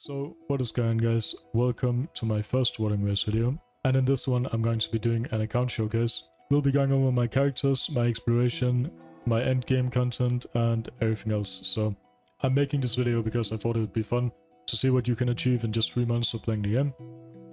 So what is going on, guys? Welcome to my first Wuthering video, and in this one I'm going to be doing an account showcase. We'll be going over my characters, my exploration, my endgame content and everything else. So I'm making this video because I thought it would be fun to see what you can achieve in just 3 months of playing the game.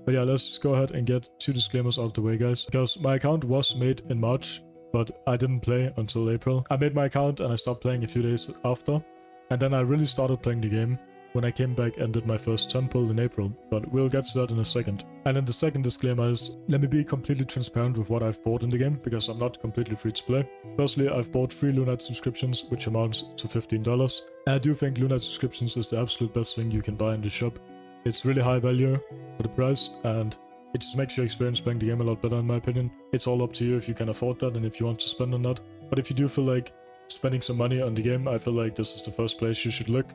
But yeah, let's just go ahead and get 2 disclaimers out of the way, guys, because my account was made in March, but I didn't play until April. I made my account and I stopped playing a few days after, and then I really started playing the game when I came back and did my first 10 pull in April, but we'll get to that in a second. And then the second disclaimer is, let me be completely transparent with what I've bought in the game, because I'm not completely free to play. Firstly, I've bought 3 Lunite subscriptions, which amounts to $15. And I do think Lunite subscriptions is the absolute best thing you can buy in the shop. It's really high value for the price, and it just makes your experience playing the game a lot better in my opinion. It's all up to you if you can afford that and if you want to spend on that. But if you do feel like spending some money on the game, I feel like this is the first place you should look.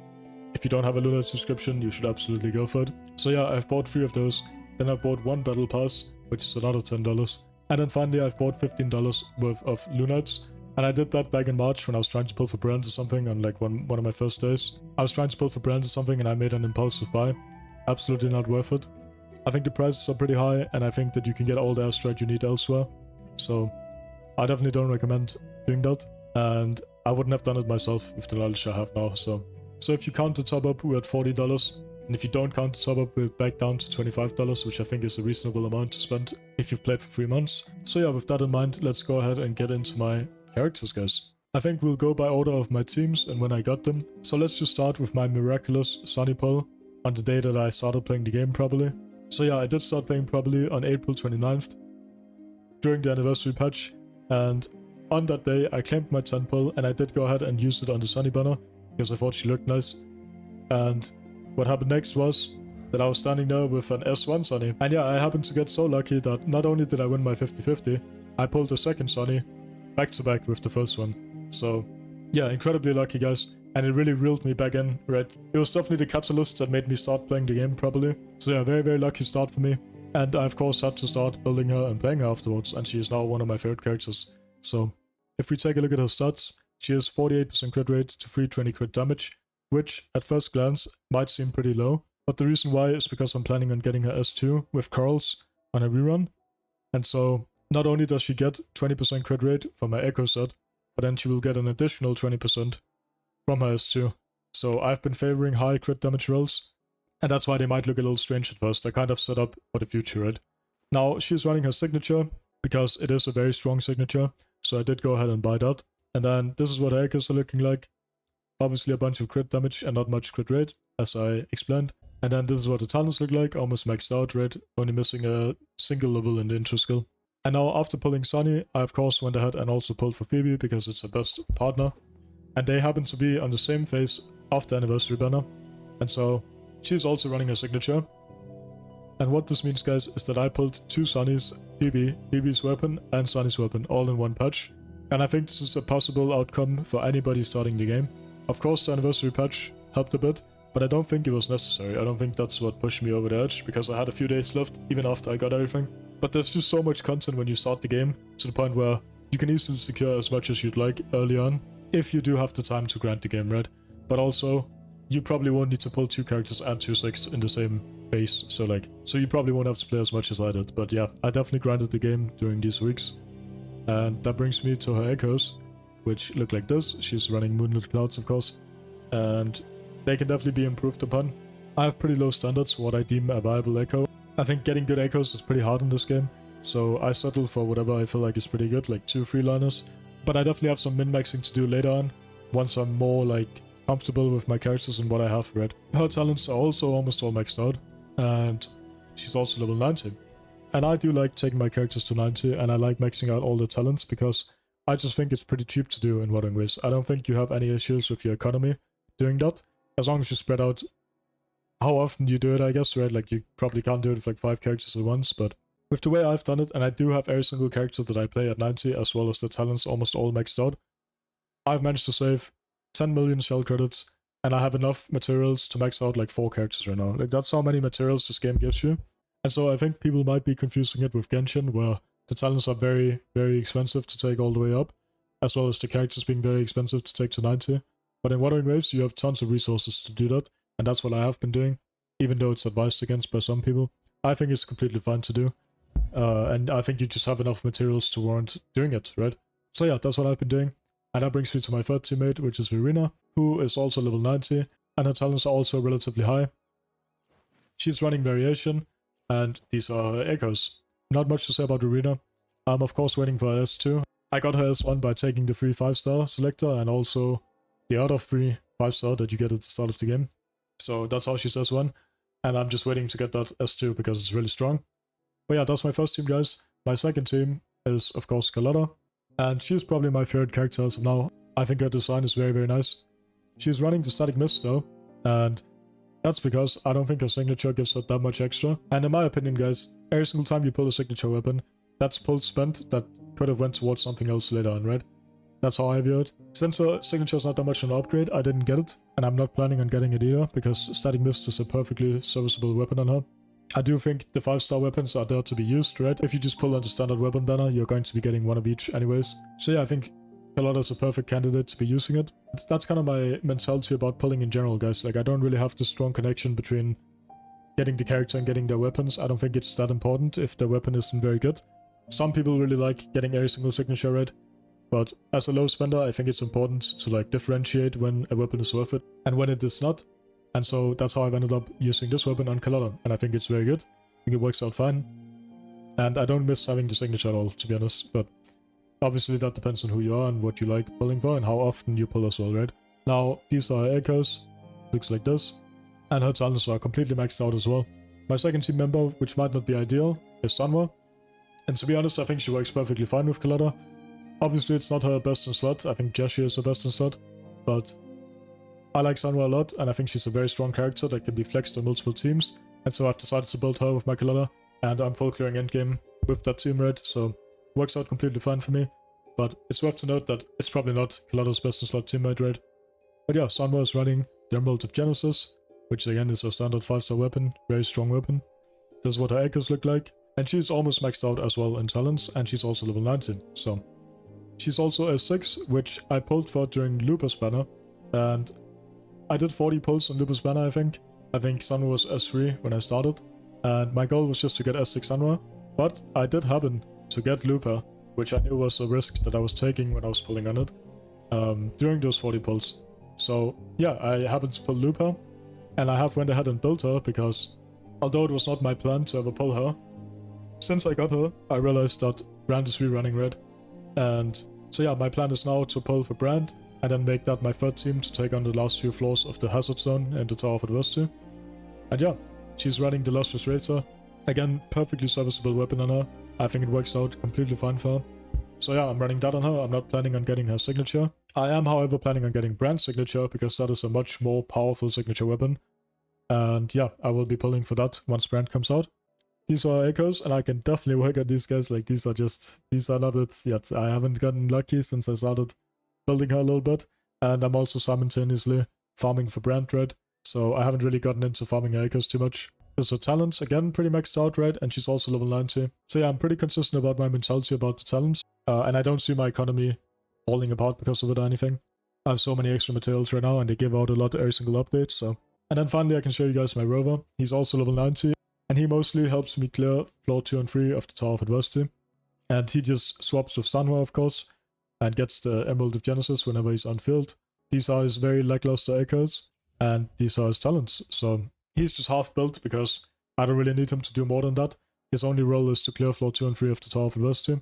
If you don't have a Lunite subscription, you should absolutely go for it. So yeah, I've bought 3 of those. Then I bought 1 battle pass, which is another $10. And then finally I've bought $15 worth of Lunites. And I did that back in March when I was trying to pull for Brant or something on like one of my first days. I was trying to pull for Brant or something and I made an impulsive buy. Absolutely not worth it. I think the prices are pretty high and I think that you can get all the Astrite you need elsewhere. So I definitely don't recommend doing that. And I wouldn't have done it myself with the knowledge I have now, so if you count the top up, we're at $40, and if you don't count the top up, we're back down to $25, which I think is a reasonable amount to spend if you've played for 3 months. So yeah, with that in mind, let's go ahead and get into my characters, guys. I think we'll go by order of my teams and when I got them. So let's just start with my miraculous Zani pull on the day that I started playing the game properly. So yeah, I did start playing properly on April 29th during the anniversary patch, and on that day I claimed my 10 pull and I did go ahead and use it on the Zani banner, because I thought she looked nice. And what happened next was that I was standing there with an S1 Zani. And yeah, I happened to get so lucky that not only did I win my 50-50, I pulled the second Zani back to back with the first one. So yeah, incredibly lucky, guys. And it really reeled me back in, right? It was definitely the catalyst that made me start playing the game properly. So yeah, very, very lucky start for me. And I of course had to start building her and playing her afterwards, and she is now one of my favorite characters. So if we take a look at her stats, she has 48% crit rate to 320 crit damage, which at first glance might seem pretty low, but the reason why is because I'm planning on getting her S2 with Corals on a rerun. And so not only does she get 20% crit rate from my Echo set, but then she will get an additional 20% from her S2. So I've been favoring high crit damage rolls, and that's why they might look a little strange at first. They're kind of set up for the future, right? Now she's running her signature because it is a very strong signature, so I did go ahead and buy that. And then this is what her echoes are looking like. Obviously a bunch of crit damage and not much crit rate, as I explained. And then this is what the talents look like, almost maxed out, right? Only missing a single level in the intro skill. And now after pulling Zani, I of course went ahead and also pulled for Phoebe because it's her best partner. And they happen to be on the same phase of the anniversary banner. And so she's also running her signature. And what this means, guys, is that I pulled 2 Zanis, Phoebe's weapon and Zani's weapon all in one patch. And I think this is a possible outcome for anybody starting the game. Of course the anniversary patch helped a bit, but I don't think it was necessary. I don't think that's what pushed me over the edge, because I had a few days left even after I got everything. But there's just so much content when you start the game, to the point where you can easily secure as much as you'd like early on, if you do have the time to grind the game, right? But also, you probably won't need to pull 2 characters and 2 6 in the same phase, so you probably won't have to play as much as I did. But yeah, I definitely grinded the game during these weeks. And that brings me to her echoes, which look like this. She's running Moonlit Clouds, of course, and they can definitely be improved upon. I have pretty low standards for what I deem a viable echo. I think getting good echoes is pretty hard in this game, so I settle for whatever I feel like is pretty good, like 2 freeliners. But I definitely have some min-maxing to do later on, once I'm more comfortable with my characters and what I have read. Her talents are also almost all maxed out, and she's also level 90. And I do like taking my characters to 90, and I like maxing out all the talents, because I just think it's pretty cheap to do in Wuthering Waves. I don't think you have any issues with your economy doing that, as long as you spread out how often you do it, I guess, right? You probably can't do it with 5 characters at once, but with the way I've done it, and I do have every single character that I play at 90, as well as the talents almost all maxed out, I've managed to save 10 million shell credits, and I have enough materials to max out 4 characters right now. That's how many materials this game gives you. And so I think people might be confusing it with Genshin, where the talents are very, very expensive to take all the way up, as well as the characters being very expensive to take to 90. But in Wuthering Waves, you have tons of resources to do that, and that's what I have been doing. even though it's advised against by some people. I think it's completely fine to do. And I think you just have enough materials to warrant doing it, right? So yeah, that's what I've been doing. And that brings me to my third teammate, which is Verina, who is also level 90, and her talents are also relatively high. She's running Variation, and these are her echoes. Not much to say about Verina. I'm of course waiting for her S2. I got her S1 by taking the free 5-star selector, and also the other free 5-star that you get at the start of the game. So that's how she's S1, and I'm just waiting to get that S2 because it's really strong. But yeah, that's my first team, guys. My second team is, of course, Carlotta, and she's probably my favorite character as of now. I think her design is very, very nice. She's running the static mist though, and that's because I don't think her signature gives her that much extra. And in my opinion, guys, every single time you pull a signature weapon, that's pulse spent that could have went towards something else later on, right? That's how I view it. Since her signature is not that much of an upgrade, I didn't get it, and I'm not planning on getting it either, because static mist is a perfectly serviceable weapon on her. I do think the 5-star weapons are there to be used, right? If you just pull on the standard weapon banner, you're going to be getting one of each anyways. So yeah, I think Carlotta is a perfect candidate to be using it. That's kind of my mentality about pulling in general, guys. Like, I don't really have the strong connection between getting the character and getting their weapons. I don't think it's that important if the weapon isn't very good. Some people really like getting every single signature right, but as a low spender, I think it's important to like differentiate when a weapon is worth it and when it is not. And so that's how I've ended up using this weapon on Carlotta, and I think it's very good. I think it works out fine. And I don't miss having the signature at all, to be honest, but obviously that depends on who you are and what you like pulling for and how often you pull as well, right? Now, these are her echoes, looks like this, and her talents are completely maxed out as well. My second team member, which might not be ideal, is Sanhua. And to be honest, I think she works perfectly fine with Carlotta. Obviously it's not her best in slot, I think Jessie is her best in slot, but I like Sanhua a lot, and I think she's a very strong character that can be flexed on multiple teams, and so I've decided to build her with my Carlotta, and I'm full clearing endgame with that team right, so works out completely fine for me. But it's worth to note that it's probably not Carlotta's best in slot teammate right. But yeah, Sanhua is running the Emerald of Genesis, which again is a standard 5-star weapon, very strong weapon. This is what her echoes look like, and she's almost maxed out as well in talents, and she's also level 19, so. She's also S6, which I pulled for during Lupa's banner, and I did 40 pulls on Lupa's banner, I think. I think Sanhua was S3 when I started, and my goal was just to get S6 Sanhua, but I did happen to get Lupa, which I knew was a risk that I was taking when I was pulling on it, during those 40 pulls. So yeah, I happened to pull Lupa, and I have went ahead and built her because, although it was not my plan to ever pull her, since I got her, I realized that Brant is rerunning red. And so yeah, my plan is now to pull for Brant, and then make that my third team to take on the last few floors of the Hazard Zone and the Tower of Adversity. And yeah, she's running the Lustrous Razor. Again, perfectly serviceable weapon on her. I think it works out completely fine for her. So yeah, I'm running that on her. I'm not planning on getting her signature. I am, however, planning on getting Brant's signature, because that is a much more powerful signature weapon. And yeah, I will be pulling for that once Brant comes out. These are echoes, and I can definitely work at these guys. Like, these are not it yet. I haven't gotten lucky since I started building her a little bit, and I'm also simultaneously farming for Brant, right? So I haven't really gotten into farming her echoes too much. Because her talent, again, pretty maxed out, right? And she's also level 90. So yeah, I'm pretty consistent about my mentality about the talents, and I don't see my economy falling apart because of it or anything. I have so many extra materials right now, and they give out a lot every single update, so. And then finally I can show you guys my Rover. He's also level 90. And he mostly helps me clear floor 2 and 3 of the Tower of Adversity. And he just swaps with Sanhua, of course, and gets the Emerald of Genesis whenever he's on field. These are his very lackluster echoes, and these are his talents. So he's just half built because I don't really need him to do more than that. His only role is to clear floor 2 and 3 of the Tower of Adversity,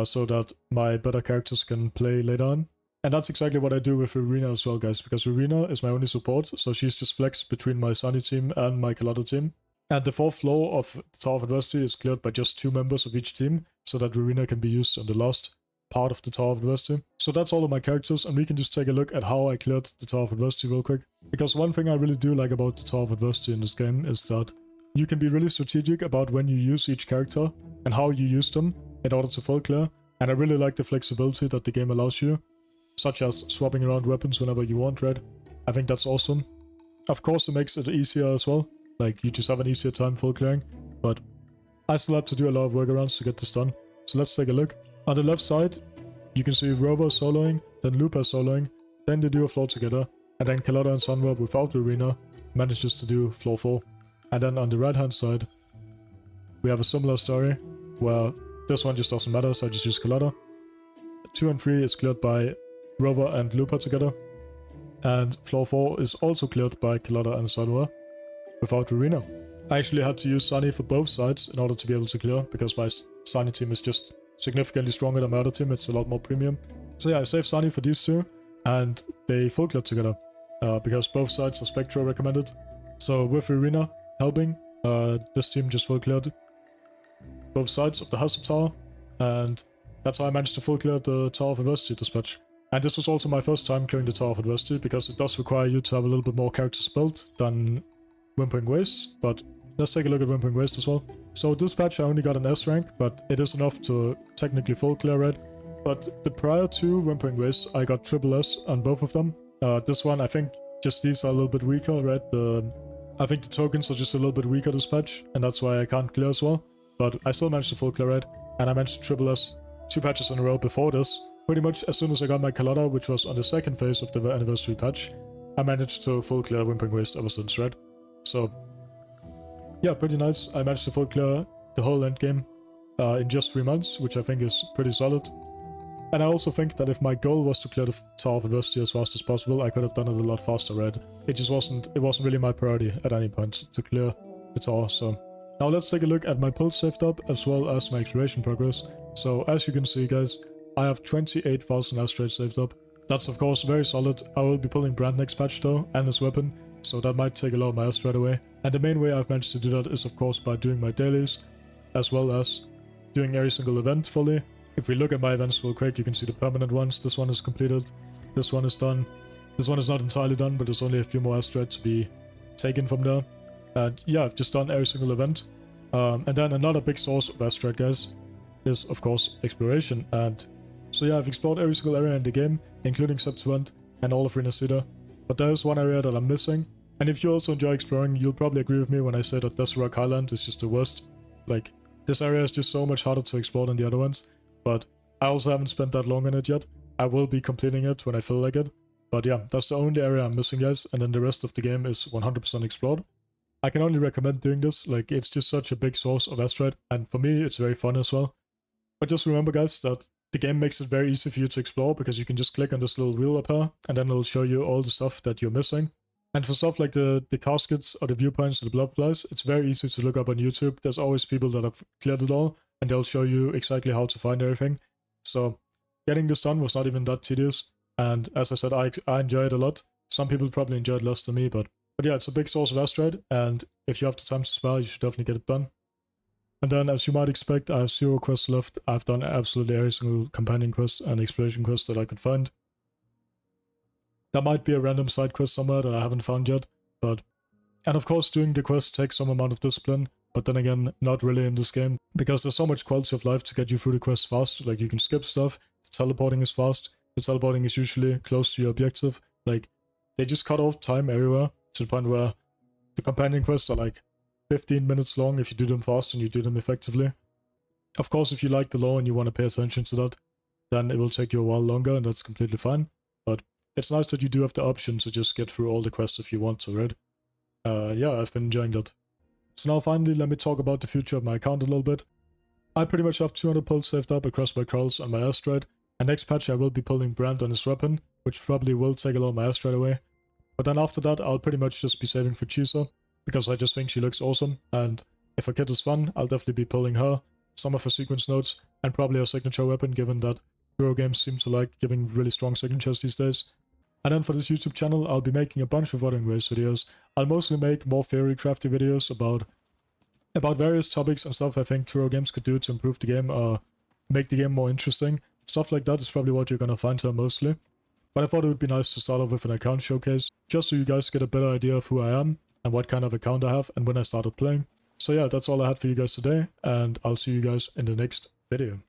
so that my better characters can play later on. And that's exactly what I do with Verina as well, guys, because Verina is my only support, so she's just flexed between my Zani team and my Carlotta team. And the 4th floor of the Tower of Adversity is cleared by just 2 members of each team, so that Verina can be used on the last part of the Tower of Adversity. So that's all of my characters, and we can just take a look at how I cleared the Tower of Adversity real quick. Because one thing I really do like about the Tower of Adversity in this game is that you can be really strategic about when you use each character and how you use them in order to full clear, and I really like the flexibility that the game allows you, such as swapping around weapons whenever you want, right? I think that's awesome. Of course, it makes it easier as well. Like, you just have an easier time full clearing, but I still have to do a lot of workarounds to get this done. So let's take a look. On the left side, you can see Rover soloing, then Lupa soloing, then they do a floor together, and then Carlotta and Sanhua without Verina, manages to do floor 4. And then on the right hand side, we have a similar story, where this one just doesn't matter, so I just use Carlotta. 2 and 3 is cleared by Rover and Lupa together. And floor 4 is also cleared by Carlotta and Sanhua, without Verina. I actually had to use Zani for both sides in order to be able to clear, because my Zani team is just significantly stronger than my other team, it's a lot more premium. So yeah, I saved Zani for these two, and they full cleared together, because both sides are Spectro recommended. So with Verina helping, this team just full cleared both sides of the Hazard Tower, and that's how I managed to full clear the Tower of Adversity dispatch. And this was also my first time clearing the Tower of Adversity, because it does require you to have a little bit more characters built than Whimpering Wastes, but let's take a look at Whimpering Waste as well. So this patch I only got an S rank, but it is enough to technically full clear red. But the prior two Whimpering Waste, I got triple S on both of them. This one, I think just these are a little bit weaker, right? I think the tokens are just a little bit weaker this patch, and that's why I can't clear as well. But I still managed to full clear red, and I managed to triple S 2 patches in a row before this. Pretty much as soon as I got my Carlotta, which was on the second phase of the anniversary patch, I managed to full clear Whimpering Waste ever since, right? So, yeah, pretty nice. I managed to full clear the whole endgame in just 3 months, which I think is pretty solid. And I also think that if my goal was to clear the Tower of Adversity as fast as possible, I could have done it a lot faster, right? It wasn't really my priority at any point to clear the tower, so... Now let's take a look at my pulse saved up, as well as my exploration progress. So, as you can see, guys, I have 28,000 Astrite saved up. That's of course very solid. I will be pulling Brant next patch though, and his weapon, so that might take a lot of my Astrite away. And the main way I've managed to do that is of course by doing my dailies, as well as doing every single event fully. If we look at my events real quick, you can see the permanent ones. This one is completed, this one is done. This one is not entirely done, but there's only a few more Astrite to be taken from there. And yeah, I've just done every single event. And then another big source of Astrite, guys, is of course exploration. And so yeah, I've explored every single area in the game, including Septuagint and all of Renacida. But there is one area that I'm missing. And if you also enjoy exploring, you'll probably agree with me when I say that Desert Highland is just the worst. Like, this area is just so much harder to explore than the other ones. But I also haven't spent that long on it yet. I will be completing it when I feel like it. But yeah, that's the only area I'm missing, guys. And then the rest of the game is 100% explored. I can only recommend doing this. Like, it's just such a big source of Astrite. And for me, it's very fun as well. But just remember, guys, that the game makes it very easy for you to explore, because you can just click on this little wheel up here, and then it'll show you all the stuff that you're missing. And for stuff like the caskets or the viewpoints or the blood flies, it's very easy to look up on YouTube. There's always people that have cleared it all, and they'll show you exactly how to find everything. So getting this done was not even that tedious, and as I said, I enjoy it a lot. Some people probably enjoy it less than me, but yeah, it's a big source of Astrite, and if you have the time to spare, you should definitely get it done. And then, as you might expect, I have 0 quests left. I've done absolutely every single companion quest and exploration quest that I could find. There might be a random side quest somewhere that I haven't found yet, but... And of course, doing the quest takes some amount of discipline, but then again, not really in this game, because there's so much quality of life to get you through the quest fast. Like, you can skip stuff, the teleporting is fast, the teleporting is usually close to your objective. Like, they just cut off time everywhere, to the point where the companion quests are like 15 minutes long if you do them fast and you do them effectively. Of course, if you like the lore and you want to pay attention to that, then it will take you a while longer, and that's completely fine. But it's nice that you do have the option to just get through all the quests if you want to, right? Yeah, I've been enjoying that. So now finally, let me talk about the future of my account a little bit. I pretty much have 200 pulls saved up across my crawls and my Astrite, and next patch I will be pulling Brant on his weapon, which probably will take a lot of my Astrite away. But then after that, I'll pretty much just be saving for Chisa, because I just think she looks awesome, and if her kit is fun, I'll definitely be pulling her, some of her sequence notes, and probably her signature weapon, given that hero games seem to like giving really strong signatures these days. And then for this YouTube channel, I'll be making a bunch of Wuthering Ways videos. I'll mostly make more theory crafty videos about various topics and stuff I think hero games could do to improve the game or make the game more interesting. Stuff like that is probably what you're gonna find here mostly. But I thought it would be nice to start off with an account showcase, just so you guys get a better idea of who I am, and what kind of account I have, and when I started playing. So yeah, that's all I had for you guys today, and I'll see you guys in the next video.